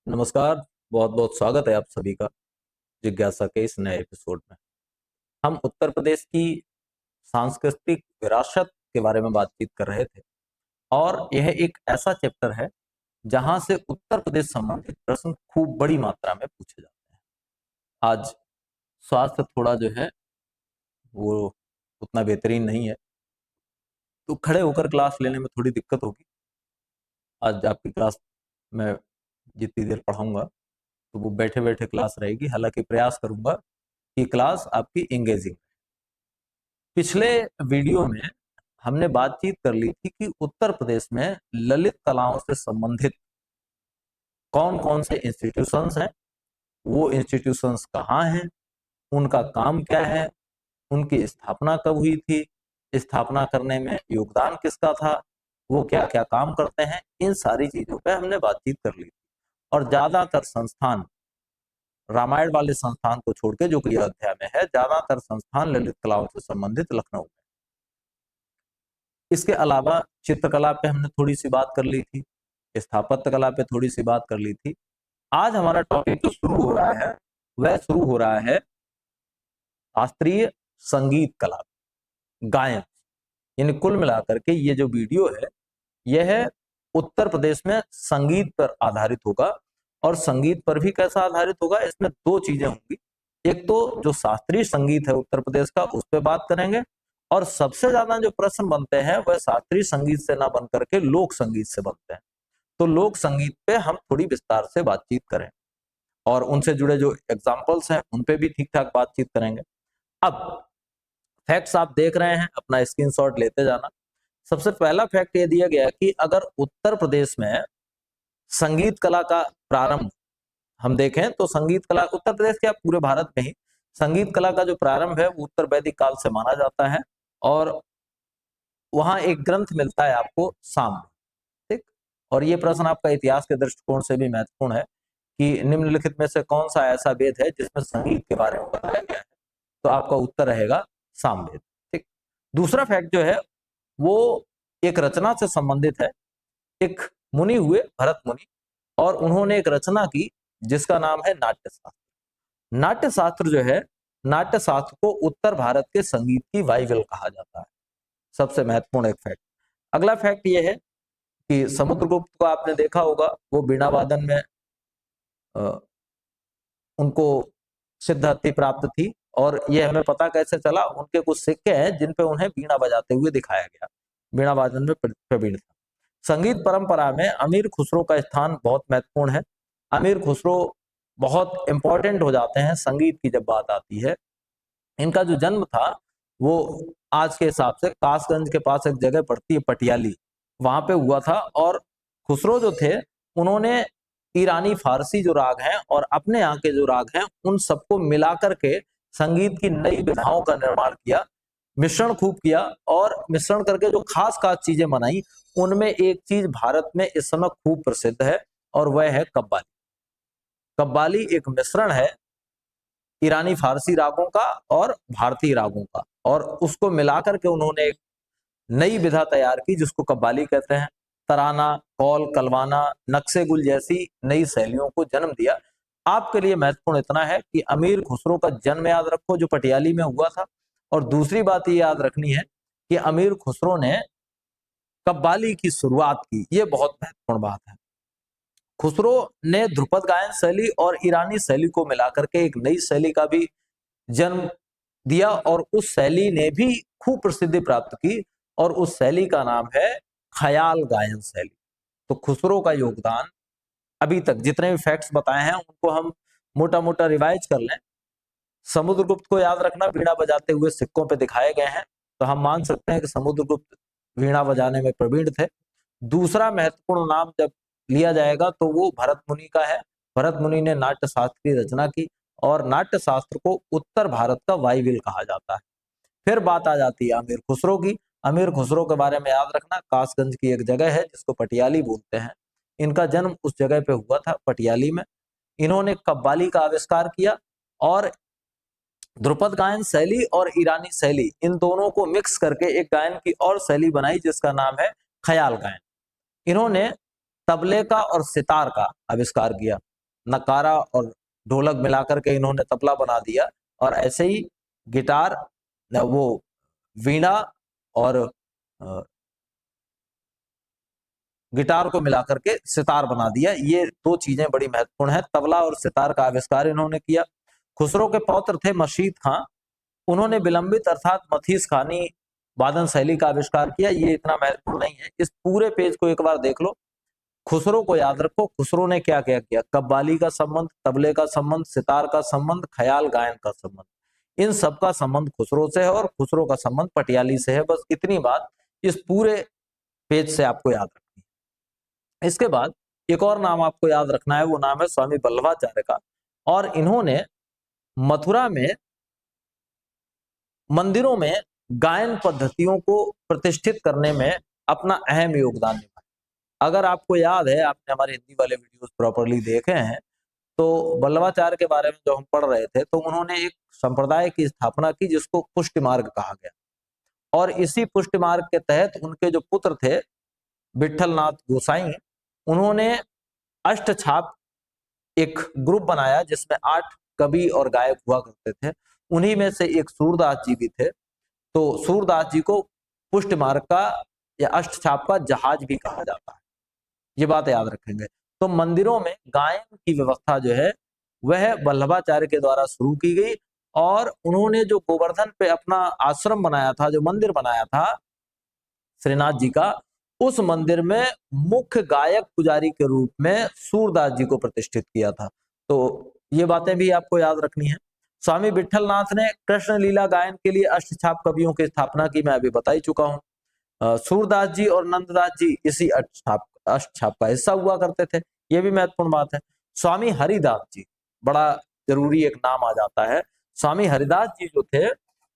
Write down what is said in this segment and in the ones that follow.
नमस्कार। बहुत बहुत स्वागत है आप सभी का जिज्ञासा के इस नए एपिसोड में। हम उत्तर प्रदेश की सांस्कृतिक विरासत के बारे में बातचीत कर रहे थे और यह एक ऐसा चैप्टर है जहां से उत्तर प्रदेश संबंधित प्रश्न खूब बड़ी मात्रा में पूछे जाते हैं। आज स्वास्थ्य थोड़ा जो है वो उतना बेहतरीन नहीं है, तो खड़े होकर क्लास लेने में थोड़ी दिक्कत होगी। आज आपकी क्लास में जितनी देर पढ़ाऊंगा तो वो बैठे बैठे क्लास रहेगी, हालांकि प्रयास करूंगा कि क्लास आपकी एंगेजिंग। पिछले वीडियो में हमने बातचीत कर ली थी कि उत्तर प्रदेश में ललित कलाओं से संबंधित कौन कौन से इंस्टीट्यूशंस हैं, वो इंस्टीट्यूशंस कहाँ हैं, उनका काम क्या है, उनकी स्थापना कब हुई थी, स्थापना करने में योगदान किसका था, वो क्या क्या काम करते हैं, इन सारी चीजों पे हमने बातचीत कर ली थी। और ज्यादातर संस्थान, रामायण वाले संस्थान को छोड़ के जो कि अयोध्या में है, ज्यादातर संस्थान ललित कलाओं से संबंधित लखनऊ में। इसके अलावा चित्रकला पे हमने थोड़ी सी बात कर ली थी, स्थापत्य कला पे थोड़ी सी बात कर ली थी। आज हमारा टॉपिक जो शुरू हो रहा है वह शुरू हो रहा है शास्त्रीय संगीत कला, गायन। यानी कुल मिलाकर के ये जो वीडियो है यह उत्तर प्रदेश में संगीत पर आधारित होगा। और संगीत पर भी कैसा आधारित होगा, इसमें दो चीजें होंगी। एक तो जो शास्त्रीय संगीत है उत्तर प्रदेश का, उस पर बात करेंगे, और सबसे ज्यादा जो प्रश्न बनते हैं वह शास्त्रीय संगीत से ना बन करके लोक संगीत से बनते हैं। तो लोक संगीत पे हम थोड़ी विस्तार से बातचीत करें और उनसे जुड़े जो एग्जाम्पल्स हैं उन पे भी ठीक ठाक बातचीत करेंगे। अब फैक्ट्स आप देख रहे हैं, अपना स्क्रीनशॉट लेते जाना। सबसे पहला फैक्ट ये दिया गया कि अगर उत्तर प्रदेश में संगीत कला का प्रारंभ हम देखें तो संगीत कला उत्तर प्रदेश के पूरे भारत में ही संगीत कला का जो प्रारंभ है वो उत्तर वैदिक काल से माना जाता है। और वहां एक ग्रंथ मिलता है आपको साम, ठीक। और ये प्रश्न आपका इतिहास के दृष्टिकोण से भी महत्वपूर्ण है कि निम्नलिखित में से कौन सा ऐसा वेद है जिसमें संगीत के बारे में बताया गया है, तो आपका उत्तर रहेगा सामवेद, ठीक। दूसरा फैक्ट जो है वो एक रचना से संबंधित है। एक मुनि हुए भरत मुनि, और उन्होंने एक रचना की जिसका नाम है नाट्य शास्त्र। नाट्य शास्त्र जो है, नाट्य शास्त्र को उत्तर भारत के संगीत की बाइबल कहा जाता है। सबसे महत्वपूर्ण एक फैक्ट। अगला फैक्ट यह है कि समुद्रगुप्त को आपने देखा होगा, वो बीणा वादन में उनको सिद्धहस्ती प्राप्त थी। और ये हमें पता कैसे चला, उनके कुछ सिक्के हैं जिन पे उन्हें बीणा बजाते हुए दिखाया गया, बीणा वादन में प्रवीण था। संगीत परंपरा में अमीर खुसरो का स्थान बहुत महत्वपूर्ण है। अमीर खुसरो बहुत इंपॉर्टेंट हो जाते हैं संगीत की जब बात आती है। इनका जो जन्म था वो आज के हिसाब से कासगंज के पास एक जगह पड़ती है पटियाली, वहां पे हुआ था। और खुसरो जो थे उन्होंने ईरानी फारसी जो राग हैं और अपने यहाँ के जो राग हैं उन सबको मिलाकर के संगीत की नई विधाओं का निर्माण किया, मिश्रण खूब किया। और मिश्रण करके जो खास खास चीजें बनाई, उनमें एक चीज भारत में इस समय खूब प्रसिद्ध है और वह है कव्वाली। कव्वाली एक मिश्रण है ईरानी फारसी रागों का और भारतीय रागों का, और उसको मिलाकर के उन्होंने एक नई विधा तैयार की जिसको कव्वाली कहते हैं। तराना, कौल, कलवाना, नक्शे गुल जैसी नई शैलियों को जन्म दिया। आपके लिए महत्वपूर्ण इतना है कि अमीर खुसरो का जन्म याद रखो जो पटियाली में हुआ था। और दूसरी बात ये याद रखनी है कि अमीर खुसरो ने कव्वाली की शुरुआत की, ये बहुत महत्वपूर्ण बात है। खुसरो ने ध्रुपद गायन शैली और ईरानी शैली को मिलाकर के एक नई शैली का भी जन्म दिया, और उस शैली ने भी खूब प्रसिद्धि प्राप्त की, और उस शैली का नाम है ख्याल गायन शैली। तो खुसरो का योगदान, अभी तक जितने भी फैक्ट्स बताए हैं उनको हम मोटा मोटा रिवाइज कर लें। समुद्रगुप्त को याद रखना, वीणा बजाते हुए सिक्कों पे दिखाए गए हैं, तो हम मान सकते हैं कि समुद्रगुप्त वीणा बजाने में प्रवीण थे। दूसरा महत्वपूर्ण नाम जब लिया जाएगा तो वो भरत मुनि का है। भरत मुनि ने नाट्य शास्त्र की रचना की, और नाट्य शास्त्र को उत्तर भारत का बाइबिल कहा जाता है। फिर बात आ जाती है अमीर खुसरो की। अमीर खुसरो के बारे में याद रखना, कासगंज की एक जगह है जिसको पटियाली बोलते हैं, इनका जन्म उस जगह पे हुआ था पटियाली में। इन्होंने कव्वाली का आविष्कार किया, और ध्रुपद गायन शैली और ईरानी शैली, इन दोनों को मिक्स करके एक गायन की और शैली बनाई जिसका नाम है ख्याल गायन। इन्होंने तबले का और सितार का आविष्कार किया। नकारा और ढोलक मिलाकर के इन्होंने तबला बना दिया, और ऐसे ही गिटार, वो वीणा और गिटार को मिलाकर के सितार बना दिया। ये दो चीजें बड़ी महत्वपूर्ण है। तबला और सितार का आविष्कार इन्होंने किया। खुसरो के पौत्र थे मशीद खां, उन्होंने विलंबित अर्थात मथीस खानी वादन शैली का आविष्कार किया। ये इतना महत्वपूर्ण नहीं है, इस पूरे पेज को एक बार देख लो। खुसरो को याद रखो, खुसरो ने क्या क्या किया, कव्वाली का संबंध, तबले का संबंध, सितार का संबंध, ख्याल गायन का संबंध, इन सब का संबंध खुसरो से है, और खुसरो का संबंध पटियाली से है। बस इतनी बात इस पूरे पेज से आपको याद रखनी है। इसके बाद एक और नाम आपको याद रखना है, वो नाम है स्वामी वल्लभाचार्य का, और इन्होंने मथुरा में मंदिरों में गायन पद्धतियों को प्रतिष्ठित करने में अपना अहम योगदान निभाया। अगर आपको याद है, आपने हमारे हिंदी वाले वीडियोस प्रॉपरली देखे हैं, तो वल्लभाचार्य के बारे में जो हम पढ़ रहे थे, तो उन्होंने एक संप्रदाय की स्थापना की जिसको पुष्टि मार्ग कहा गया, और इसी पुष्टि मार्ग के तहत उनके जो पुत्र थे विठलनाथ गोसाई, उन्होंने अष्टछाप एक ग्रुप बनाया जिसमें 8 कवि और गायक हुआ करते थे। उन्हीं में से एक सूरदास जी भी थे। तो सूरदास जी को पुष्टि मार्ग का या अष्टछाप का जहाज भी कहा जाता है, ये बात याद रखेंगे। तो मंदिरों में गायन की व्यवस्था जो है वह वल्लभाचार्य के द्वारा शुरू की गई, और उन्होंने जो गोवर्धन पे अपना आश्रम बनाया था, जो मंदिर बनाया था श्रीनाथ जी का, उस मंदिर में मुख्य गायक पुजारी के रूप में सूरदास जी को प्रतिष्ठित किया था। तो ये बातें भी आपको याद रखनी है। स्वामी विठलनाथ ने कृष्ण लीला गायन के लिए अष्टछाप कवियों की स्थापना की, मैं अभी बता ही चुका हूँ। सूरदास जी और नंददास जी इसी अष्टछाप का हिस्सा हुआ करते थे, ये भी महत्वपूर्ण बात है। स्वामी हरिदास जी, बड़ा जरूरी एक नाम आ जाता है। स्वामी हरिदास जी जो थे,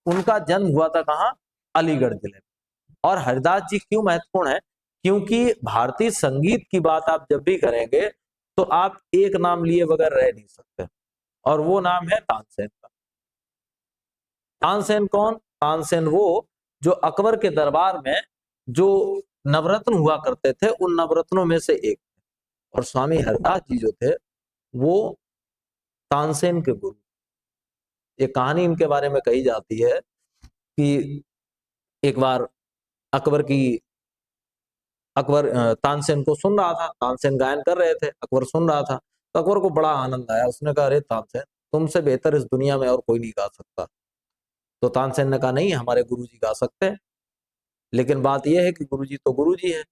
उनका जन्म हुआ था कहाँ, अलीगढ़ जिले में। और हरिदास जी क्यों महत्वपूर्ण है, क्योंकि भारतीय संगीत की बात आप जब भी करेंगे तो आप एक नाम लिए बगैर रह नहीं सकते, और वो नाम है तानसेन का। तानसेन कौन, तानसेन वो जो अकबर के दरबार में जो नवरत्न हुआ करते थे, उन नवरत्नों में से एक। और स्वामी हरिदास जी जो थे वो तानसेन के गुरु। एक कहानी इनके बारे में कही जाती है कि एक बार अकबर तानसेन को सुन रहा था, तानसेन गायन कर रहे थे, अकबर सुन रहा था, तो अकबर को बड़ा आनंद आया। उसने कहा, अरे तानसेन, तुमसे बेहतर इस दुनिया में और कोई नहीं गा सकता। तो तानसेन ने कहा, नहीं, हमारे गुरुजी गा सकते हैं, लेकिन बात यह है कि गुरुजी तो गुरुजी है,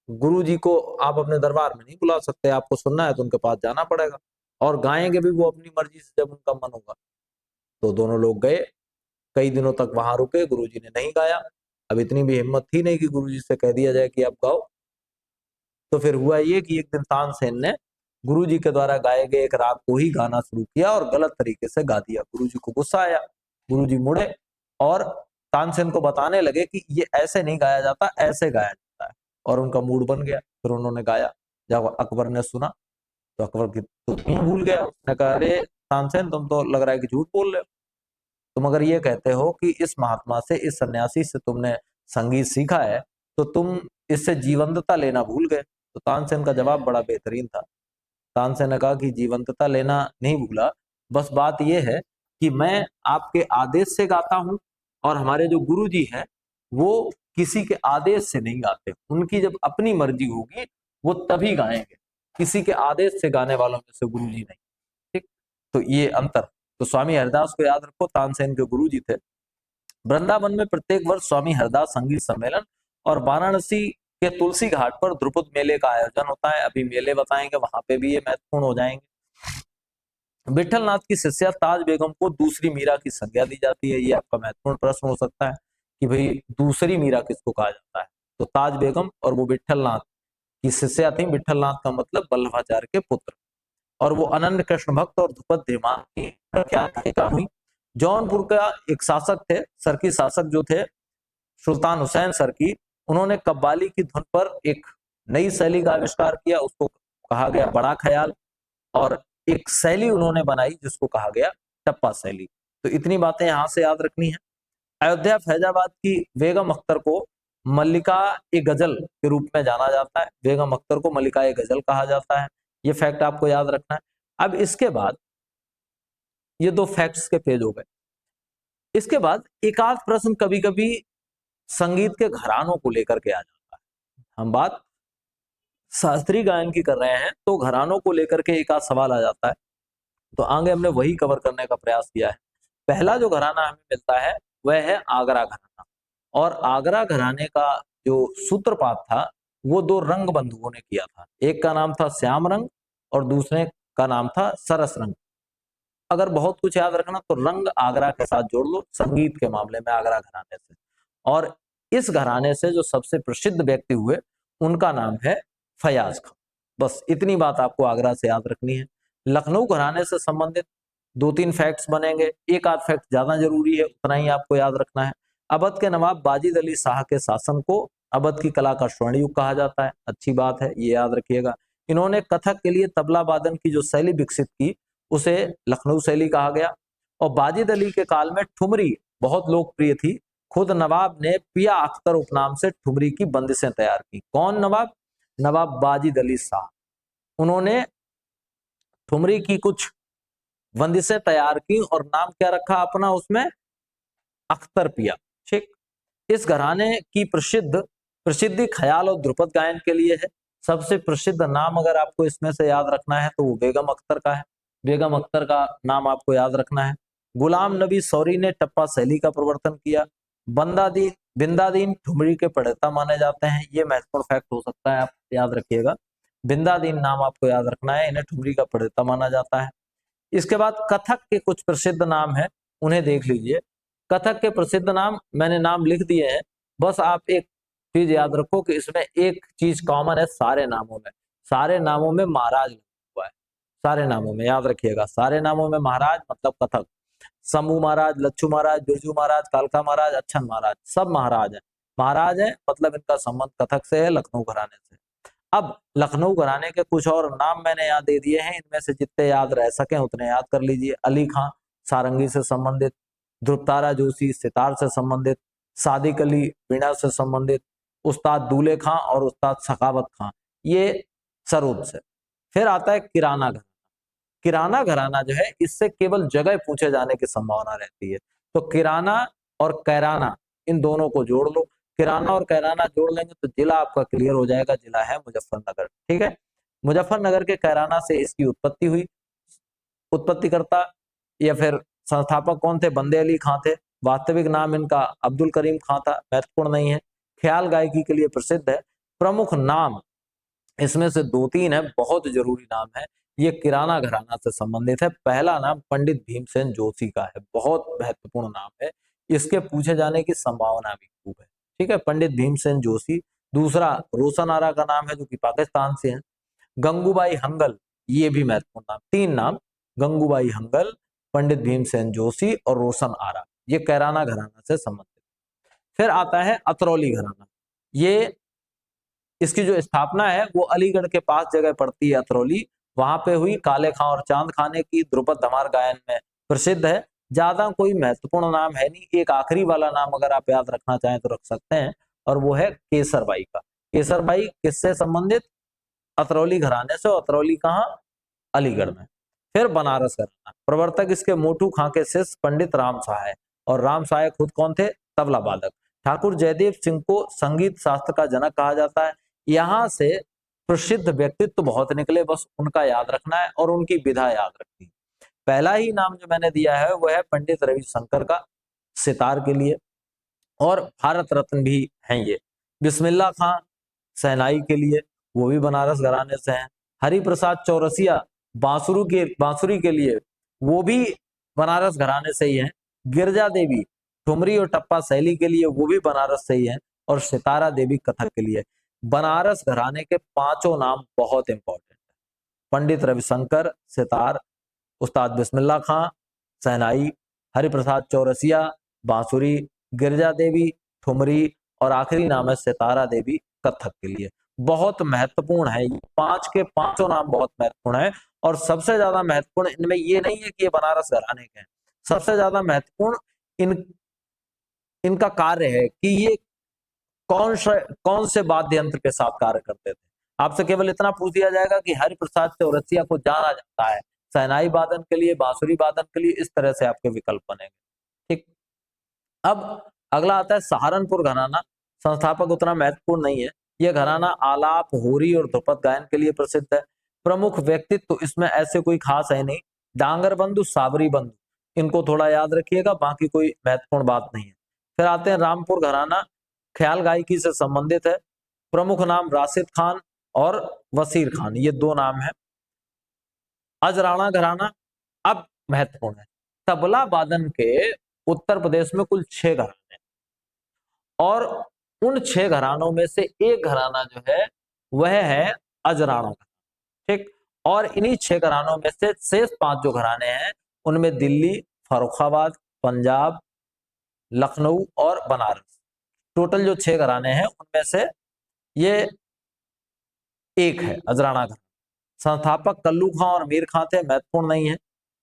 गुरुजी को आप अपने दरबार में नहीं बुला सकते, आपको सुनना है तो उनके पास जाना पड़ेगा, और गाएंगे भी वो अपनी मर्जी से जब उनका मन होगा। तो दोनों लोग गए, कई दिनों तक वहां रुके, गुरुजी ने नहीं गाया। अब इतनी भी हिम्मत थी नहीं कि गुरुजी से कह दिया जाए कि आप गाओ। तो फिर हुआ ये कि एक दिन तानसेन ने गुरुजी के द्वारा गाए गए एक राग को ही गाना शुरू किया और गलत तरीके से गा दिया। गुरुजी को गुस्सा आया, गुरुजी मुड़े और तानसेन को बताने लगे कि ये ऐसे नहीं गाया जाता, ऐसे गाया जाता है, और उनका मूड बन गया। फिर उन्होंने गाया। जब अकबर ने सुना तो अकबर की तो भूल गया। उसने कहा, अरे तानसेन, तुम तो लग रहा है कि झूठ बोल रहे हो। तुम अगर ये कहते हो कि इस महात्मा से, इस सन्यासी से तुमने संगीत सीखा है, तो तुम इससे जीवंतता लेना भूल गए। तो तानसेन का जवाब बड़ा बेहतरीन था। तानसेन ने कहा कि जीवंतता लेना नहीं भूला, बस बात यह है कि मैं आपके आदेश से गाता हूं, और हमारे जो गुरु जी हैं वो किसी के आदेश से नहीं गाते। उनकी जब अपनी मर्जी होगी वो तभी गाएंगे, किसी के आदेश से गाने वालों में से गुरु जी नहीं। ठीक, तो ये अंतर। तो स्वामी हरिदास को याद रखो, तानसेन के गुरु जी थे। वृंदावन में प्रत्येक वर्ष स्वामी हरिदास संगीत सम्मेलन और वाराणसी के तुलसी घाट पर ध्रुपद मेले का आयोजन होता है। अभी मेले बताएंगे, वहां पे भी ये महत्वपूर्ण हो जाएंगे। विठलनाथ की शिष्या ताज बेगम को दूसरी मीरा की संज्ञा दी जाती है। ये आपका महत्वपूर्ण प्रश्न हो सकता है कि भाई दूसरी मीरा किसको कहा जाता है। तो ताज बेगम, और वो विठलनाथ की शिष्या थी। विठलनाथ का मतलब वल्लभाचार्य के पुत्र, और वो अनन्य कृष्ण भक्त और ध्रुपद धीमान की प्रख्यात हुई। जौनपुर का एक शासक थे, सरकी शासक जो थे सुल्तान हुसैन सरकी, उन्होंने कव्वाली की धुन पर एक नई शैली का आविष्कार किया, उसको कहा गया बड़ा ख्याल, और एक शैली उन्होंने बनाई जिसको कहा गया टप्पा शैली। तो इतनी बातें यहां से याद रखनी है। अयोध्या फैजाबाद की बेगम अख्तर को मल्लिका ए गजल के रूप में जाना जाता है। बेगम अख्तर को मल्लिका ए गजल कहा जाता है, ये फैक्ट आपको याद रखना है। अब इसके बाद ये 2 फैक्ट्स के पेज हो गए। इसके बाद एक आध प्रश्न कभी कभी संगीत के घरानों को लेकर के आ जाता है। हम बात शास्त्रीय गायन की कर रहे हैं तो घरानों को लेकर के एक आध सवाल आ जाता है, तो आगे हमने वही कवर करने का प्रयास किया है। पहला जो घराना हमें मिलता है वह है आगरा घराना, और आगरा घराने का जो सूत्रपात था वो 2 रंग बंधुओं ने किया था। एक का नाम था श्याम रंग और दूसरे का नाम था सरस रंग। अगर बहुत कुछ याद रखना तो रंग आगरा के साथ जोड़ लो, संगीत के मामले में आगरा घराने से। और इस घराने से जो सबसे प्रसिद्ध व्यक्ति हुए उनका नाम है फयाज खान। बस इतनी बात आपको आगरा से याद रखनी है। लखनऊ घराने से संबंधित 2-3 फैक्ट्स बनेंगे, एक आध फैक्ट ज्यादा जरूरी है, उतना ही आपको याद रखना है। अवध के नवाब वाजिद अली शाह के शासन को अवध की कला का स्वर्ण युग कहा जाता है, अच्छी बात है, ये याद रखिएगा। इन्होंने कथक के लिए तबला वादन की जो शैली विकसित की उसे लखनऊ शैली कहा गया। और वाजिद अली के काल में ठुमरी बहुत लोकप्रिय थी। खुद नवाब ने पिया अख्तर उपनाम से ठुमरी की बंदिशें तैयार की। कौन नवाब? नवाब वाजिद अली शाह। उन्होंने ठुमरी की कुछ बंदिशें तैयार की और नाम क्या रखा अपना उसमें? अख्तर पिया। ठीक। इस घराने की प्रसिद्धि ख्याल और ध्रुपद गायन के लिए है। सबसे प्रसिद्ध नाम अगर आपको इसमें से याद रखना है तो वो बेगम अख्तर का है। बेगम अख्तर का नाम आपको याद रखना है। गुलाम नबी सौरी ने टप्पा शैली का प्रवर्तन किया। बिंदादीन ठुमरी के प्रणेता माने जाते हैं। ये महत्वपूर्ण फैक्ट हो सकता है, आप याद रखिएगा। बिंदादीन नाम आपको याद रखना है, इन्हें ठुमरी का प्रणेता माना जाता है। इसके बाद कथक के कुछ प्रसिद्ध नाम है, उन्हें देख लीजिए। कथक के प्रसिद्ध नाम मैंने नाम लिख दिए हैं, बस आप एक चीज याद रखो कि इसमें एक चीज कॉमन है सारे नामों में। सारे नामों में महाराज हुआ है, सारे नामों में याद रखिएगा। सारे नामों में महाराज मतलब कथक। शंभू महाराज, लच्छू महाराज, बिरजू महाराज, कालका महाराज, अच्छन महाराज, सब महाराज है। महाराज है मतलब इनका संबंध कथक से है, लखनऊ घराने से। अब लखनऊ घराने के कुछ और नाम मैंने यहाँ दे दिए हैं, इनमें से जितने याद रह सके उतने याद कर लीजिए। अली खां सारंगी से संबंधित, ध्रुवतारा जोशी सितार से संबंधित, सादिक अली वीणा से संबंधित, उस्ताद दूल्हे खां और उस्ताद सखावत खां ये सरोद से। फिर आता है किराना घराना। किराना घराना जो है इससे केवल जगह पूछे जाने की संभावना रहती है, तो किराना और कैराना इन दोनों को जोड़ लो। किराना और कैराना जोड़ लेंगे तो जिला आपका क्लियर हो जाएगा, जिला है मुजफ्फरनगर। ठीक है, मुजफ्फरनगर के कैराना से इसकी उत्पत्ति हुई। उत्पत्तिकर्ता या फिर संस्थापक कौन थे? बंदे अली खां थे। वास्तविक नाम इनका अब्दुल करीम खां था, महत्वपूर्ण नहीं है। ख्याल गायकी के लिए प्रसिद्ध है। प्रमुख नाम इसमें से 2-3 है, बहुत जरूरी नाम है। ये किराना घराना से संबंधित है। पहला नाम पंडित भीमसेन जोशी का है, बहुत महत्वपूर्ण नाम है, इसके पूछे जाने की संभावना भी खूब है। ठीक है, पंडित भीमसेन जोशी। दूसरा रोशन आरा का नाम है जो कि पाकिस्तान से है। गंगूबाई हंगल, ये भी महत्वपूर्ण नाम। 3 नाम, गंगूबाई हंगल, पंडित भीमसेन जोशी और रोशन आरा, ये कैराना घराना से संबंधित। फिर आता है अतरौली घराना। ये इसकी जो स्थापना है वो अलीगढ़ के पास जगह पड़ती है अतरौली, वहां पे हुई। काले खां और चांद खाने की ध्रुपद धमार गायन में प्रसिद्ध है। ज्यादा कोई महत्वपूर्ण नाम है नहीं। एक आखिरी वाला नाम अगर आप याद रखना चाहें तो रख सकते हैं, और वो है केसरबाई का। केसरबाई किससे संबंधित? अतरौली घराने से। अतरौली कहाँ? अलीगढ़ में। फिर बनारस घराना, प्रवर्तक इसके मोटू खां के शिष्य पंडित राम सहाय, और राम सहाय खुद कौन थे? तबला वादक। ठाकुर जयदेव सिंह को संगीत शास्त्र का जनक कहा जाता है। यहाँ से प्रसिद्ध व्यक्तित्व बहुत निकले, बस उनका याद रखना है और उनकी विधा याद रखनी है। पहला ही नाम जो मैंने दिया है वह है पंडित रविशंकर का, सितार के लिए, और भारत रत्न भी हैं ये। बिस्मिल्लाह खां शहनाई के लिए, वो भी बनारस घराने से हैं। हरिप्रसाद चौरसिया बांसुरी के लिए, वो भी बनारस घराने से ही हैं। गिरजा देवी ठुमरी और टप्पा शैली के लिए, वो भी बनारस से ही हैं। और सितारा देवी कथक के लिए। बनारस घराने के 5 नाम बहुत इंपॉर्टेंट है। पंडित रविशंकर सितार, उस्ताद बिस्मिल्लाह खां शहनाई, हरिप्रसाद चौरसिया बांसुरी, गिरजा देवी ठुमरी, और आखिरी नाम है सितारा देवी कथक के लिए। बहुत महत्वपूर्ण है, 5 के 5 नाम बहुत महत्वपूर्ण है। और सबसे ज्यादा महत्वपूर्ण इनमें ये नहीं है कि ये बनारस घराने के हैं, सबसे ज्यादा महत्वपूर्ण इनका कार्य है कि ये कौन से वाद्य यंत्र के साथ कार्य करते थे। आपसे केवल इतना पूछ दिया जाएगा कि हरिप्रसाद चौरसिया को जाना जाता है शहनाई वादन के लिए, बांसुरी वादन के लिए, इस तरह से आपके विकल्प बनेंगे। ठीक, अब अगला आता है सहारनपुर घराना। संस्थापक उतना महत्वपूर्ण नहीं है। यह घराना आलाप, होरी और ध्रुपद गायन के लिए प्रसिद्ध है। प्रमुख व्यक्तित्व तो इसमें ऐसे कोई खास है नहीं। डांगर बंधु, साबरी बंधु, इनको थोड़ा याद रखिएगा, बाकी कोई महत्वपूर्ण बात नहीं है। फिर आते हैं रामपुर घराना, ख्याल गायकी से संबंधित है। प्रमुख नाम राशिद खान और वसीर खान, ये दो नाम है। अजराना घराना अब महत्वपूर्ण है। तबला वादन के उत्तर प्रदेश में कुल 6 घराने हैं और उन 6 घरानों में से एक घराना जो है वह है अजराना। ठीक, और इन्हीं 6 घरानों में से शेष 5 जो घराने हैं उनमें दिल्ली, फर्रुखाबाद, पंजाब, लखनऊ और बनारस, टोटल जो 6 घराने हैं उनमें से ये एक है अजराना घराना। संस्थापक कल्लू खां और मीर खां थे, महत्वपूर्ण नहीं है।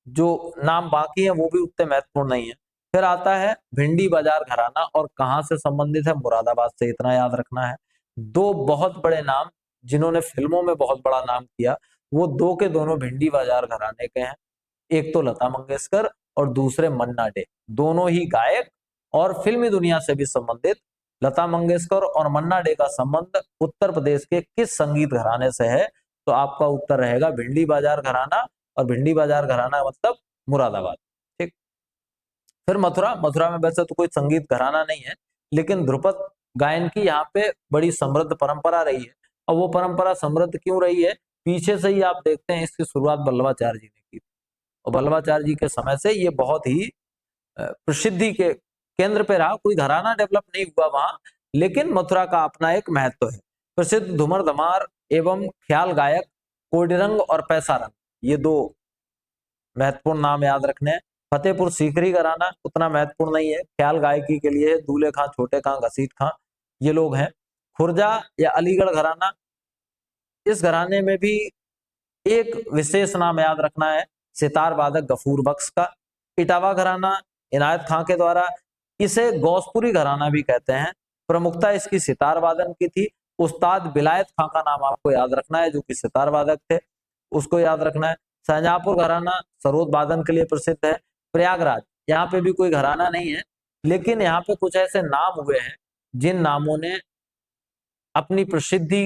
जो नाम बाकी है वो भी उतने महत्वपूर्ण नहीं है। फिर आता है भिंडी बाजार घराना, और कहां से संबंधित है? मुरादाबाद से, इतना याद रखना है। दो बहुत बड़े नाम जिन्होंने फिल्मों में बहुत बड़ा नाम किया, वो दो के दोनों भिंडी बाजार घराने के हैं। एक तो लता मंगेशकर और दूसरे मन्ना डे, दोनों ही गायक और फिल्मी दुनिया से भी संबंधित। लता मंगेशकर और मन्ना डे का संबंध उत्तर प्रदेश के किस संगीत घराने से है? तो आपका उत्तर रहेगा भिंडी बाजार घराना, और भिंडी बाजार घराना मतलब मुरादाबाद। ठीक, फिर मथुरा। मथुरा में वैसे तो कोई संगीत घराना नहीं है, लेकिन ध्रुपद गायन की यहाँ पे बड़ी समृद्ध परंपरा रही है। और वो परंपरा समृद्ध क्यों रही है? पीछे से ही आप देखते हैं इसकी शुरुआत बल्लभाचार्य जी ने की, और बल्लभाचार्य जी के समय से ये बहुत ही प्रसिद्धि के केंद्र पे रहा। कोई घराना डेवलप नहीं हुआ वहां, लेकिन मथुरा का अपना एक महत्व है। प्रसिद्ध धुमर धमार एवं ख्याल गायक कोडिरंग और पैसारंग, ये दो महत्वपूर्ण नाम याद रखने हैं। फतेहपुर सीकरी घराना उतना महत्वपूर्ण नहीं है, ख्याल गायकी के लिए दूल्हे खां, छोटे खां, घसीट खां, ये लोग हैं। खुर्जा या अलीगढ़ घराना, इस घराने में भी एक विशेष नाम याद रखना है, सितार वादक गफूर बख्श का। इटावा घराना इनायत खां के द्वारा, इसे गौसपुरी घराना भी कहते हैं। प्रमुखता इसकी सितार वादन की थी। उस्ताद बिलायत खां का नाम आपको याद रखना है, जो कि सितार वादक थे, उसको याद रखना है। शाहजहांपुर घराना सरोद वादन के लिए प्रसिद्ध है। प्रयागराज, यहाँ पे भी कोई घराना नहीं है, लेकिन यहाँ पे कुछ ऐसे नाम हुए हैं जिन नामों ने अपनी प्रसिद्धि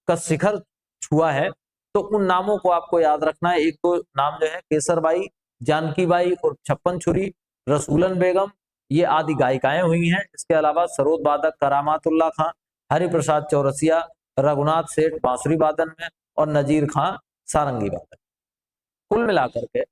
का शिखर छुआ है, तो उन नामों को आपको याद रखना है। एक तो नाम जो है केसरबाई, जानकीबाई और छप्पन छुरी, रसूलन बेगम, ये आदि गायिकाएं हुई हैं। इसके अलावा सरोद वादक करामातुल्लाह खां, हरिप्रसाद चौरसिया, रघुनाथ सेठ बांसुरी वादन में, और नजीर खां सारंगी वादन। कुल मिलाकर के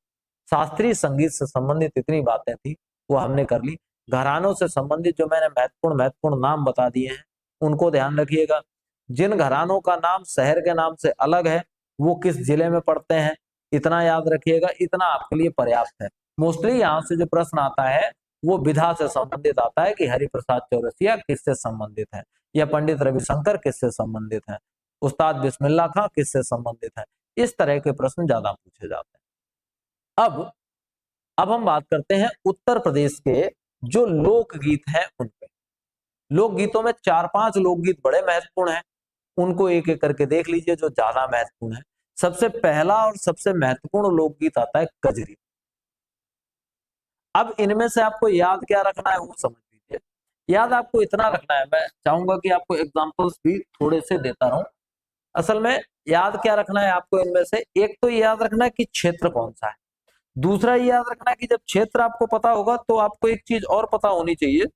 शास्त्रीय संगीत से संबंधित इतनी बातें थी वो हमने कर ली। घरानों से संबंधित जो मैंने महत्वपूर्ण नाम बता दिए हैं उनको ध्यान रखिएगा। जिन घरानों का नाम शहर के नाम से अलग है वो किस जिले में पड़ते हैं, इतना याद रखिएगा, इतना आपके लिए पर्याप्त है। मोस्टली यहाँ से जो प्रश्न आता है वो विधा से संबंधित आता है कि हरिप्रसाद चौरसिया किससे संबंधित है, या पंडित रविशंकर किससे संबंधित है, उस्ताद बिस्मिल्लाह खां किससे संबंधित है। इस तरह के प्रश्न ज्यादा पूछे जाते हैं। अब हम बात करते हैं उत्तर प्रदेश के जो लोकगीत हैं उन पे। लोकगीतों में 4-5 लोकगीत बड़े महत्वपूर्ण हैं, उनको एक एक करके देख लीजिए जो ज्यादा महत्वपूर्ण है। सबसे पहला और सबसे महत्वपूर्ण लोकगीत आता है कजरी। अब इनमें से आपको याद क्या रखना है वो समझ लीजिए। याद आपको इतना रखना है, मैं चाहूंगा कि आपको एग्जांपल्स भी थोड़े से देता रहूं। असल में याद क्या रखना है आपको इनमें से, एक तो याद रखना है कि क्षेत्र कौन सा है। दूसरा ये याद रखना है कि जब क्षेत्र आपको पता होगा तो आपको एक चीज और पता होनी चाहिए,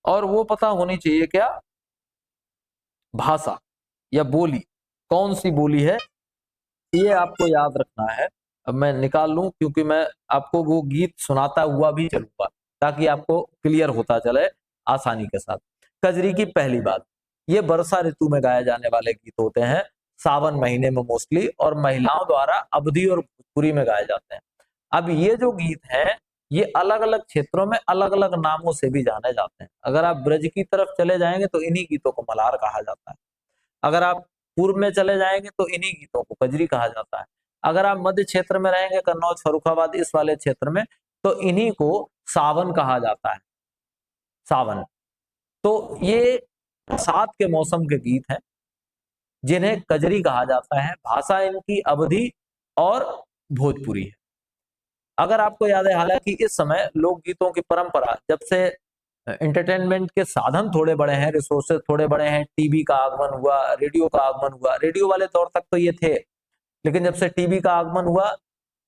और वो पता होनी चाहिए क्या? भाषा या बोली, कौन सी बोली है, ये आपको याद रखना है। अब मैं निकाल लूं क्योंकि मैं आपको वो गीत सुनाता हुआ भी चलूंगा ताकि आपको क्लियर होता चले आसानी के साथ। कजरी की पहली बात, ये वर्षा ऋतु में गाए जाने वाले गीत होते हैं, सावन महीने में मोस्टली, और महिलाओं द्वारा अवधी और भोजपुरी में गाए जाते हैं। अब ये जो गीत हैं ये अलग अलग क्षेत्रों में अलग अलग नामों से भी जाने जाते हैं। अगर आप ब्रज की तरफ चले जाएंगे तो इन्हीं गीतों को मल्हार कहा जाता है। अगर आप पूर्व में चले जाएंगे तो इन्हीं गीतों को कजरी कहा जाता है। अगर आप मध्य क्षेत्र में रहेंगे, कन्नौज, फर्रुखाबाद, इस वाले क्षेत्र में, तो इन्हीं को सावन कहा जाता है। सावन, तो ये बरसात के मौसम के गीत हैं जिन्हें कजरी कहा जाता है। भाषा इनकी अवधी और भोजपुरी है। अगर आपको याद है, हालांकि इस समय लोकगीतों की परंपरा, जब से एंटरटेनमेंट के साधन थोड़े बड़े हैं, रिसोर्सेज थोड़े बड़े हैं, टीवी का आगमन हुआ, रेडियो का आगमन हुआ, रेडियो वाले दौर तक तो ये थे, लेकिन जब से टीवी का आगमन हुआ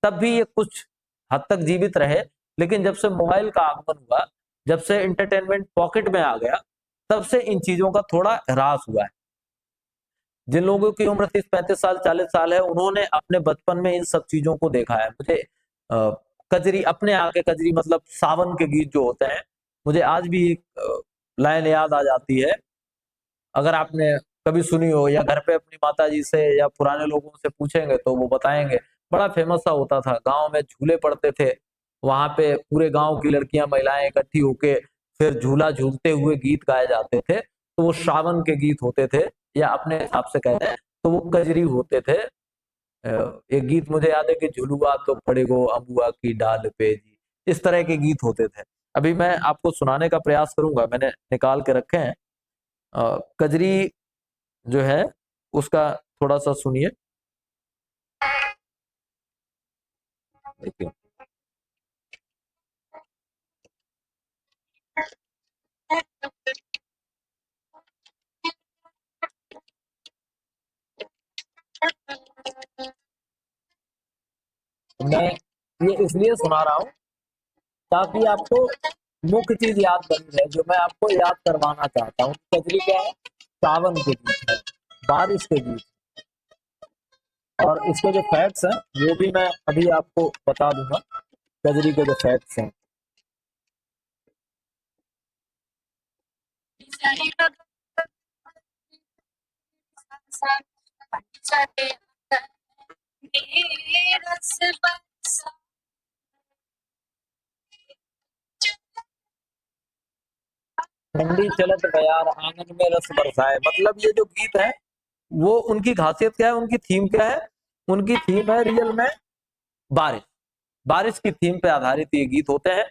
तब भी ये कुछ हद तक जीवित रहे। लेकिन जब से मोबाइल का आगमन हुआ, जब से एंटरटेनमेंट पॉकेट में आ गया, तब से इन चीजों का थोड़ा ह्रास हुआ है। जिन लोगों की उम्र 30-35 साल 40 साल है, उन्होंने अपने बचपन में इन सब चीजों को देखा है। मुझे कजरी, अपने आके कजरी मतलब सावन के गीत जो होते हैं, मुझे आज भी एक लाइन याद आ जाती है। अगर आपने कभी सुनी हो या घर पे अपनी माता जी से या पुराने लोगों से पूछेंगे तो वो बताएंगे, बड़ा फेमस सा होता था। गांव में झूले पड़ते थे, वहां पे पूरे गांव की लड़कियां महिलाएं इकट्ठी होके फिर झूला झूलते हुए गीत गाए जाते थे। तो वो श्रावण के गीत होते थे, या अपने हिसाब से कहते हैं तो वो कजरी होते थे। एक गीत मुझे याद है कि झुलुआ तो पड़ेगो अबुआ की डाल पे जी, इस तरह के गीत होते थे। अभी मैं आपको सुनाने का प्रयास करूंगा, मैंने निकाल के रखे हैं। कजरी जो है उसका थोड़ा सा सुनिए। देखिए, मैं ये इसलिए सुना रहा हूँ ताकि आपको मुख्य चीज याद बनी रहे, जो मैं आपको याद करवाना चाहता हूँ। कजरी क्या है? सावन के गीत है, बारिश के गीत। और इसके जो फैक्ट्स हैं वो भी मैं अभी आपको बता दूंगा, कजरी के जो फैक्ट्स हैं। ठंडी चलत बयार आंगन में रस बरसाए, मतलब ये जो गीत है वो उनकी खासियत क्या है, उनकी थीम क्या है? उनकी थीम है रियल में बारिश। बारिश की थीम पे आधारित ये गीत होते हैं।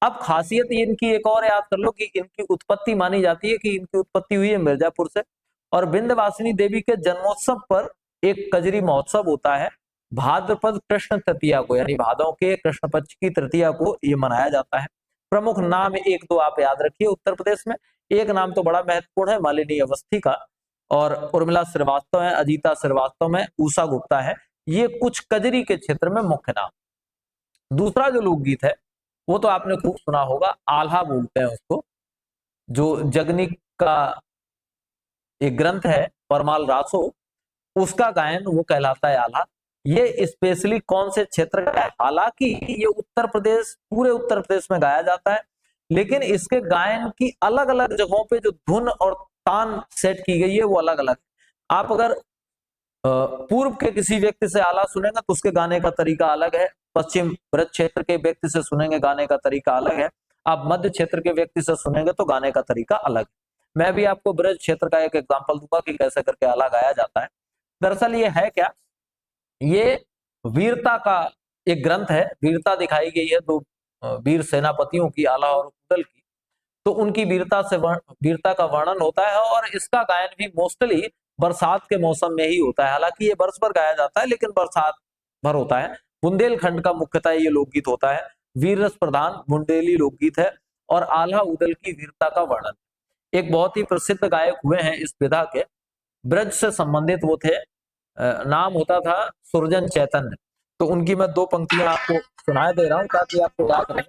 अब खासियत इनकी एक और याद कर लो कि इनकी उत्पत्ति मानी जाती है कि इनकी उत्पत्ति हुई है मिर्जापुर से। और विंध्यवासिनी देवी के जन्मोत्सव पर एक कजरी महोत्सव होता है। भाद्रपद कृष्ण तृतीया को, यानी भादों के कृष्ण पक्ष की तृतीया को ये मनाया जाता है। प्रमुख नाम एक दो आप याद रखिए उत्तर प्रदेश में। एक नाम तो बड़ा महत्वपूर्ण है, मालिनी अवस्थी का, और उर्मिला श्रीवास्तव है, अजीता श्रीवास्तव है, उषा गुप्ता है। ये कुछ कजरी के क्षेत्र में मुख्य नाम। दूसरा जो लोकगीत है वो तो आपने खूब सुना होगा, आल्हा बोलते हैं उसको, जो जगनिक का एक ग्रंथ है परमाल रासो, उसका गायन वो कहलाता है आल्हा। ये स्पेशली कौन से क्षेत्र का है? हालांकि ये उत्तर प्रदेश, पूरे उत्तर प्रदेश में गाया जाता है, लेकिन इसके गायन की अलग अलग जगहों पे जो धुन और तान सेट की गई है वो अलग अलग। आप अगर पूर्व के किसी व्यक्ति से आला सुनेंगे तो उसके गाने का तरीका अलग है, पश्चिम ब्रज क्षेत्र के व्यक्ति से सुनेंगे गाने का तरीका अलग है, आप मध्य क्षेत्र के व्यक्ति से सुनेंगे तो गाने का तरीका अलग है। मैं भी आपको ब्रज क्षेत्र का एक एग्जांपल दूंगा कि कैसे करके आला गाया जाता है। दरअसल ये है क्या, ये वीरता का एक ग्रंथ है। वीरता दिखाई गई है दो वीर सेनापतियों की, आला और उदल की। तो उनकी वीरता का वर्णन होता है, और इसका गायन भी मोस्टली बरसात के मौसम में ही होता है। हालांकि ये वर्ष भर गाया जाता है लेकिन बरसात भर होता है। बुंदेलखंड का मुख्यतः ये लोकगीत होता है, वीर रस प्रधान बुंदेली लोकगीत है, और आल्हा उदल की वीरता का वर्णन। एक बहुत ही प्रसिद्ध गायक हुए हैं इस विधा के, ब्रज से संबंधित वो थे, नाम होता था सुरजन चैतन्य। तो उनकी मैं दो पंक्तियां आपको सुनाए दे रहा हूं ताकि आपको याद रहे।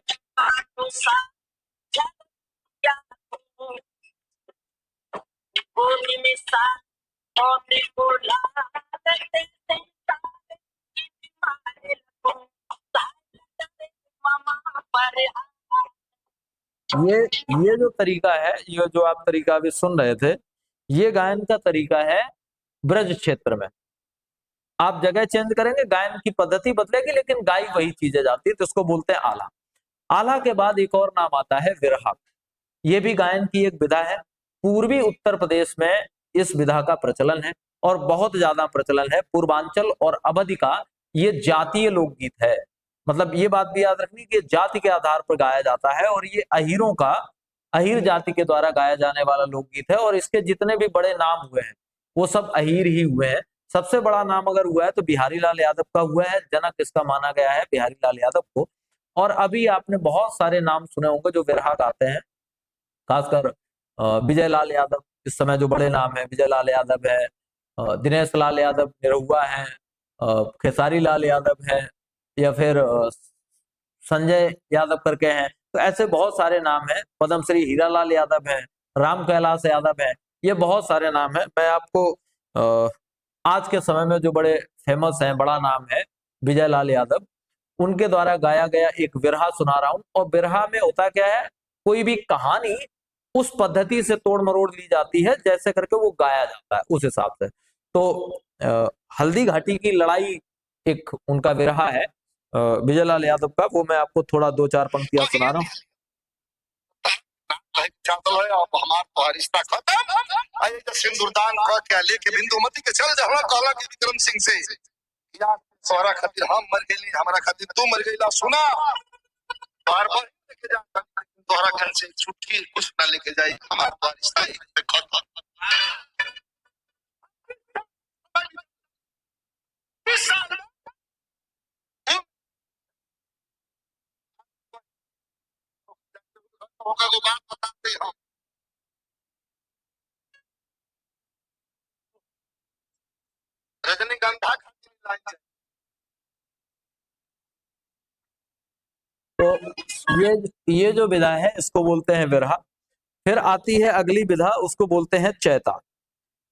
ये जो तरीका है, ये जो आप तरीका अभी सुन रहे थे, ये गायन का तरीका है ब्रज क्षेत्र में। आप जगह चेंज करेंगे, गायन की पद्धति बदलेगी, लेकिन गाई वही चीजें जाती है, तो इसको बोलते हैं आला। आला के बाद एक और नाम आता है विरहा। ये भी गायन की एक विधा है। पूर्वी उत्तर प्रदेश में इस विधा का प्रचलन है, और बहुत ज्यादा प्रचलन है। पूर्वांचल और अवधि का ये जातीय लोकगीत है। मतलब ये बात भी याद रखनी कि जाति के आधार पर गाया जाता है, और ये अहीरों का, अहीर जाति के द्वारा गाया जाने वाला लोकगीत है। और इसके जितने भी बड़े नाम हुए हैं वो सब अहीर ही हुए हैं। सबसे बड़ा नाम अगर हुआ है तो बिहारी लाल यादव का हुआ है। जनक इसका माना गया है बिहारी लाल यादव को। और अभी आपने बहुत सारे नाम सुने होंगे जो बिरहा गाते हैं, खासकर विजय लाल यादव इस समय जो बड़े नाम है, विजय लाल यादव है, दिनेश लाल यादव निरहुआ है, खेसारी लाल यादव है, या फिर संजय यादव करके हैं। तो ऐसे बहुत सारे नाम हैं। पद्मश्री हीरालाल यादव है, राम कैलाश यादव है, ये बहुत सारे नाम हैं। मैं आपको आज के समय में जो बड़े फेमस हैं, बड़ा नाम है विजय लाल यादव, उनके द्वारा गाया गया एक बिरहा सुना रहा हूं। और बिरहा में होता क्या है, कोई भी कहानी उस पद्धति से तोड़ मरोड़ ली जाती है जैसे करके वो गाया जाता है उस हिसाब से। तो हल्दी घाटी की लड़ाई एक उनका बिरहा है विजय लाल यादव का, वो मैं आपको थोड़ा दो चार पंक्तियां सुना रहा हूँ। हमारा रिश्ता खत्म, सिंदूरदान का क्या लेके बिंदुमती के चल जा कहला कि विक्रम सिंह से यार तोहरा खातिर हम मर गइली, हमरा खातिर तू मर गइला। सुना बार बार लेके जा तोहरा घर से छुटकी कुछ ना लेके जाई, हमारा रिश्ता खत्म। बात बताते हम रजनीगंधा तो ये जो विधा है इसको बोलते हैं बिरहा। फिर आती है अगली विधा, उसको बोलते हैं चैता।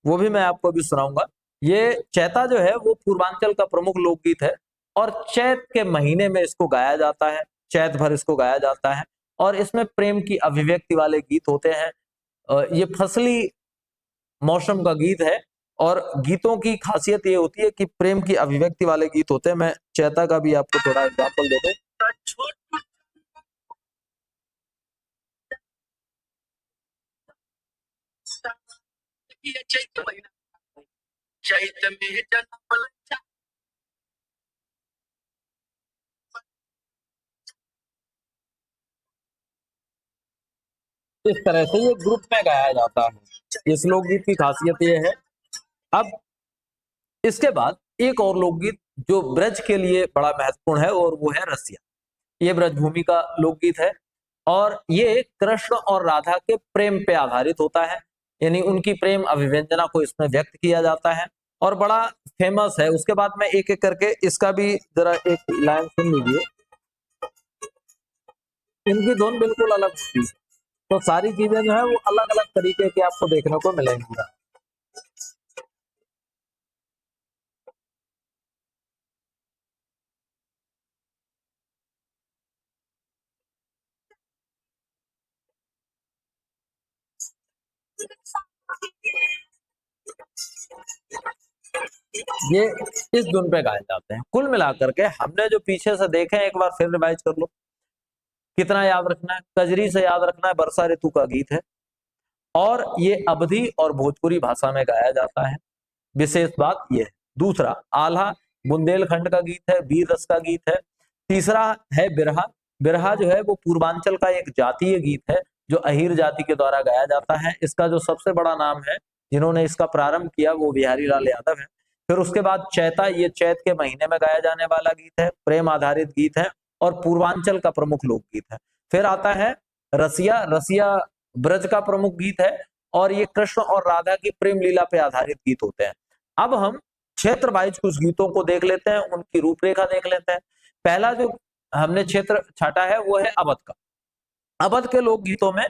वो भी मैं आपको अभी सुनाऊंगा। ये चैता जो है वो पूर्वांचल का प्रमुख लोकगीत है और चैत के महीने में इसको गाया जाता है, चैत भर इसको गाया जाता है। और इसमें प्रेम की अभिव्यक्ति वाले गीत होते हैं। ये फसली मौसम का गीत है और गीतों की खासियत ये होती है कि प्रेम की अभिव्यक्ति वाले गीत होते हैं। मैं चैता का भी आपको थोड़ा एग्जाम्पल दे दूं। इस तरह से ये ग्रुप में गाया जाता है। इस लोकगीत की खासियत ये है। अब इसके बाद एक और लोकगीत जो ब्रज के लिए बड़ा महत्वपूर्ण है और वो है रसिया। ये ब्रजभूमि का लोकगीत है और ये कृष्ण और राधा के प्रेम पे आधारित होता है, यानी उनकी प्रेम अभिव्यंजना को इसमें व्यक्त किया जाता है और बड़ा फेमस है। उसके बाद में एक एक करके इसका भी जरा एक लाइन सुन लीजिए। इनकी धुन बिल्कुल अलग होती है, तो सारी चीजें जो है वो अलग अलग तरीके की आपको देखने को मिलेंगी। ये इस धुन पे गाए जाते हैं। कुल मिलाकर के हमने जो पीछे से देखे हैं एक बार फिर रिवाइज कर लो। कितना याद रखना है? कजरी से याद रखना है, वर्षा ऋतु का गीत है और ये अवधी और भोजपुरी भाषा में गाया जाता है। विशेष बात यह है। दूसरा, आल्हा बुंदेलखंड का गीत है, वीर रस का गीत है। तीसरा है बिरहा। बिरहा जो है वो पूर्वांचल का एक जातीय गीत है जो अहीर जाति के द्वारा गाया जाता है। इसका जो सबसे बड़ा नाम है जिन्होंने इसका प्रारंभ किया वो बिहारी लाल यादव है। फिर उसके बाद चैता, ये चैत के महीने में गाया जाने वाला गीत है, प्रेम आधारित गीत है और पूर्वांचल का प्रमुख लोकगीत है। फिर आता है रसिया। रसिया ब्रज का प्रमुख गीत है और ये कृष्ण और राधा की प्रेम लीला पे आधारित गीत होते हैं। अब हम क्षेत्र वाइज कुछ गीतों को देख लेते हैं, उनकी रूपरेखा देख लेते हैं। पहला जो हमने क्षेत्र छाटा है वो है अवध का। अवध के लोकगीतों में,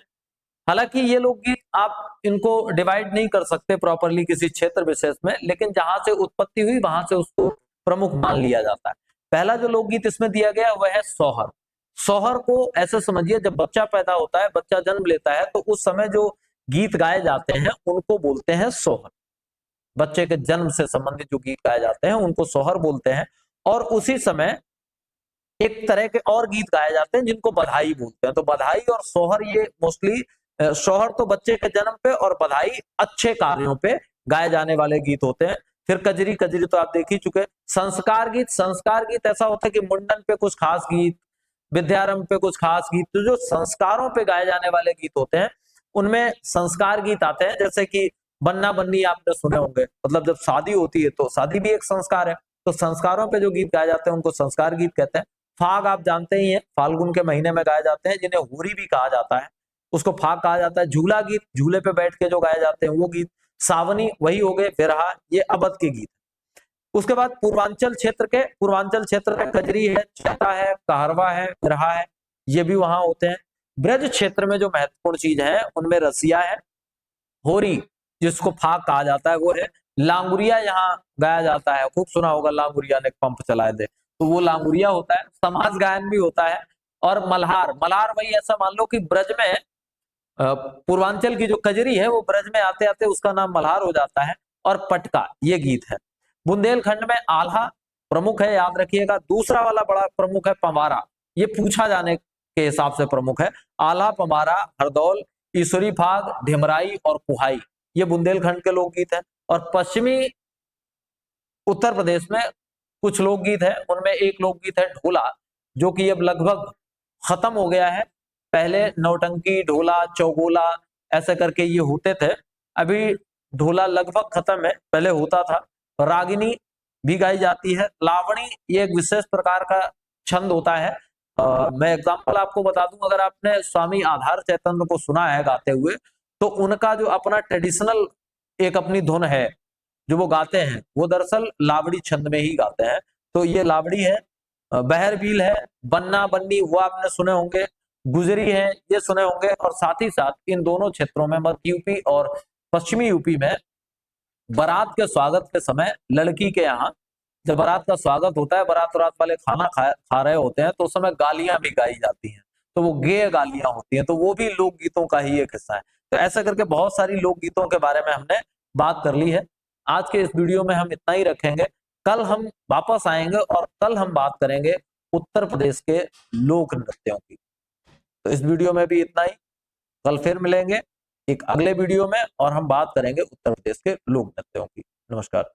हालांकि ये लोकगीत आप इनको डिवाइड नहीं कर सकते प्रॉपरली किसी क्षेत्र विशेष में, लेकिन जहां से उत्पत्ति हुई वहां से उसको प्रमुख मान लिया जाता है। पहला जो लोकगीत इसमें दिया गया वह है सोहर। सोहर को ऐसे समझिए, जब बच्चा पैदा होता है, बच्चा जन्म लेता है, तो उस समय जो गीत गाए जाते हैं उनको बोलते हैं सोहर। बच्चे के जन्म से संबंधित जो गीत गाए जाते हैं उनको सोहर बोलते हैं। और उसी समय एक तरह के और गीत गाए जाते हैं जिनको बधाई बोलते हैं। तो बधाई और सोहर ये मोस्टली, सोहर तो बच्चे के जन्म पे और बधाई अच्छे कार्यों पे गाए जाने वाले गीत होते हैं। फिर कजरी, कजरी तो आप देख ही चुके। संस्कार गीत, संस्कार गीत ऐसा होता है कि मुंडन पे कुछ खास गीत, विद्यारंभ पे कुछ खास गीत, तो जो संस्कारों पे गाए जाने वाले गीत होते हैं उनमें संस्कार गीत आते हैं। जैसे कि बन्ना बन्नी आपने सुने होंगे, मतलब जब शादी होती है तो शादी भी एक संस्कार है, तो संस्कारों पे जो गीत गाए जाते हैं उनको संस्कार गीत कहते हैं। फाग आप जानते ही हैं, फाल्गुन के महीने में गाए जाते हैं, जिन्हें होरी भी कहा जाता है, उसको फाग कहा जाता है। झूला गीत, झूले पे बैठ के जो गाए जाते हैं वो गीत। सावनी वही हो गए, बिरहा ये अवध के गीत। उसके बाद पूर्वांचल क्षेत्र में कजरी है, छता है, कहरवा है, बिरहा है, ये भी वहां होते हैं। ब्रज क्षेत्र में जो महत्वपूर्ण चीज है उनमें रसिया है, होरी जिसको फाग कहा जाता है वो है, लांगुरिया यहाँ गाया जाता है, खूब सुना होगा लांगुरिया ने पंप चलाए थे, तो वो लांगुरिया होता है। समाज गायन भी होता है। और मल्हार, मल्हार वही ऐसा मान लो कि ब्रज में पूर्वांचल की जो कजरी है वो ब्रज में आते आते उसका नाम मल्हार हो जाता है। और पटका ये गीत है। बुंदेलखंड में आल्हा प्रमुख है, याद रखिएगा। दूसरा वाला बड़ा प्रमुख है पंवारा, ये पूछा जाने के हिसाब से प्रमुख है। आल्हा, पंवारा, हरदौल, ईश्वरी फाग, ढिमराई और कुहाई ये बुंदेलखंड के लोकगीत हैं। और पश्चिमी उत्तर प्रदेश में कुछ लोकगीत है, उनमें एक लोकगीत है ढोला, जो कि अब लगभग खत्म हो गया है। पहले नौटंकी, ढोला, चौगोला ऐसे करके ये होते थे, अभी ढोला लगभग खत्म है, पहले होता था। रागिनी भी गाई जाती है। लावणी ये एक विशेष प्रकार का छंद होता है। मैं एग्जांपल आपको बता दूं, अगर आपने स्वामी आधार चैतन्य को सुना है गाते हुए, तो उनका जो अपना ट्रेडिशनल एक अपनी धुन है जो वो गाते हैं, वो दरअसल लावड़ी छंद में ही गाते हैं। तो ये लावड़ी है। बहरबील है, बन्ना बन्नी वो आपने सुने होंगे, गुजरी है ये सुने होंगे। और साथ ही साथ इन दोनों क्षेत्रों में, मध्य यूपी और पश्चिमी यूपी में, बारात के स्वागत के समय लड़की के यहाँ जब बारात का स्वागत होता है, बारात वाले खाना खा रहे होते हैं, तो उस समय गालियां भी गाई जाती हैं, तो वो गेय गालियां होती हैं, तो वो भी लोकगीतों का ही एक हिस्सा है। तो ऐसा करके बहुत सारी लोकगीतों के बारे में हमने बात कर ली है। आज के इस वीडियो में हम इतना ही रखेंगे। कल हम वापस आएंगे और कल हम बात करेंगे उत्तर प्रदेश के लोक नृत्यों की। तो इस वीडियो में भी इतना ही, कल फिर मिलेंगे एक अगले वीडियो में और हम बात करेंगे उत्तर प्रदेश के लोक नृत्यों की। नमस्कार।